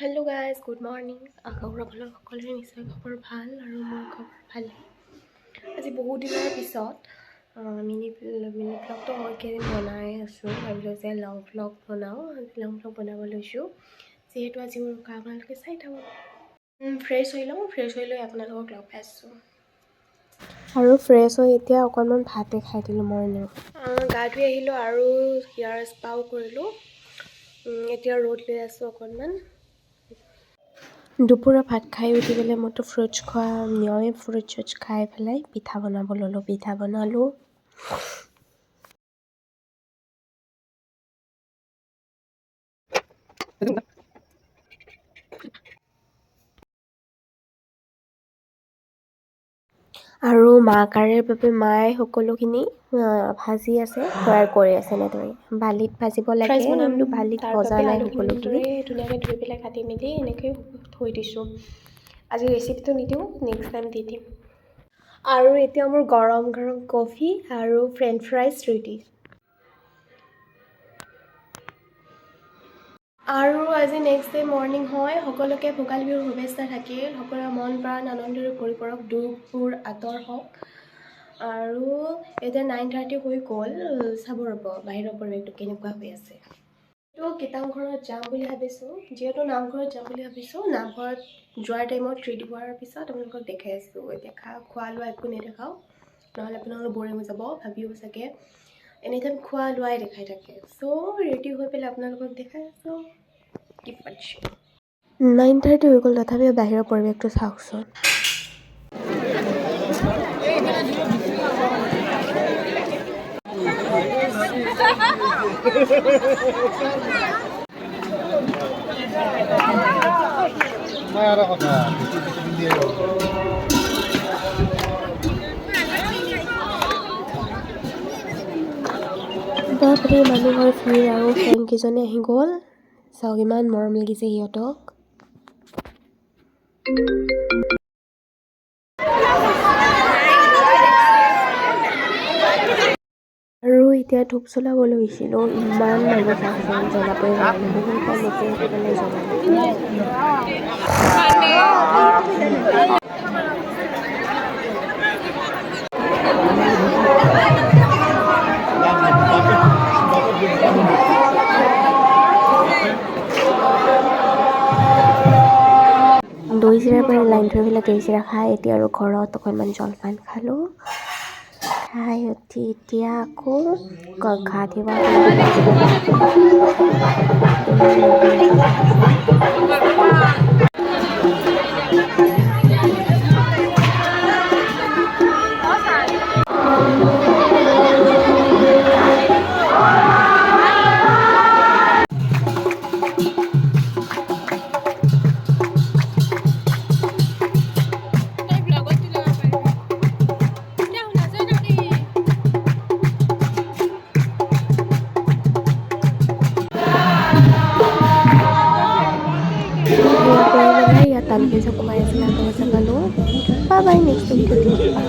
Hello' guys good morning. আশা কৰোঁ আপোনালোক সকলোৰে নিশ্চয় খবৰ ভাল আৰু মোৰ খবৰ ভালেই। আজি বহুত দিনৰ পিছত মিনি ভ্লগটো মই কেইদিন বনাই আছোঁ। ভাবিলোঁ যে লং ভ্লগ বনাওঁ, লং ভ্লগ বনাব লৈছোঁ যিহেতু আজি মোৰ কাম আপোনালোকে চাই থাকক। ফ্ৰেছ হৈ লওঁ, ফ্ৰেছ হৈ লৈ আপোনালোকক লগ পাইছোঁ আৰু ফ্ৰেছ হৈ এতিয়া অকণমান ভাতে খাই দিলোঁ মৰ্ণিং। গা ধুই আহিলোঁ আৰু হেয়াৰ স্পাও কৰিলোঁ। এতিয়া ৰ'দ লৈ আছোঁ অকণমান। দুপৰীয়া ভাত খাই উঠি পেলাই মইতো ফ্ৰুটছ খোৱা নিয়মে, ফ্ৰুটছ খাই পেলাই পিঠা বনাব ল'লোঁ। পিঠা বনালোঁ। আৰু মা কাৰিৰ বাবে মায়ে সকলোখিনি ভাজি আছে, তৈয়াৰ কৰি আছে এনেদৰে। বালিত ভাজিব লাগে, কিন্তু বালিত ভজা নাই সকলোখিনি। ধুনীয়াকৈ ধুই পেলাই কাটি মেলি এনেকৈ থৈ দিছোঁ। আজি ৰেচিপিটো নিদিওঁ, নেক্সট টাইম দি দিম। আৰু এতিয়া মোৰ গৰম গৰম কফি আৰু ফ্ৰেঞ্চ ফ্ৰাইজ ৰেডি। আৰু আজি নেক্সট ডে মৰ্ণিং হয়। সকলোকে ভোগালী বিহুৰ শুভেচ্ছা থাকিল। সকলোৰে মন প্ৰাণ আনন্দৰে ভৰি পৰক, দুখবোৰ আঁতৰ হওক। আৰু এতিয়া 9:30 হৈ গ'ল। চাব ৰ'ব বাহিৰৰ পৰিৱেশটো কেনেকুৱা হৈ আছে। তো কীৰ্তনঘৰত যাম বুলি ভাবিছোঁ। যিহেতু নামঘৰত যাম বুলি ভাবিছোঁ, নামঘৰত যোৱাৰ টাইমত ৰেডি হোৱাৰ পিছত আপোনালোকক দেখাই আছোঁ। এতিয়া খোৱা লোৱা একো নেদেখাওঁ, নহ'লে আপোনালোক বৰিং হৈ যাব। ভাবিও চাগে এনিটাইম খোৱা লোৱাই দেখাই থাকে। চ' ৰেডি হৈ পেলাই আপোনালোকক দেখাই আছোঁ। 9:30 হৈ গ'ল, তথাপিও বাহিৰৰ পৰিৱেশটো চাওকচোন। বাপৰে মানুহৰ ভিৰ আৰু ফ্ৰেণ্ড কেইজনে আহি গ'ল। চাওক ইমান মৰম লাগিছে সিহঁতক। আৰু এতিয়া ধূপ জ্বলাব লৈছিলোঁ। ইমান মানুহ চাওকচোন, জ্বলাবই কাৰণে বহুত টাইম ৰখি পেলাই জ্বলালোঁ। দৈ চিৰাৰ পৰা লাইন ধৰি পেলাই দৈ চিৰা খাই এতিয়া আৰু ঘৰত অকণমান জলপান খালোঁ। খাই উঠি এতিয়া আকৌ গা ধুব ইয়াত তালুকে চব খুৱাই আছিলে, আলু ভাজা পালোঁ। বাই বাই, নেক্সট ভিডিঅ'ত লগ পাম।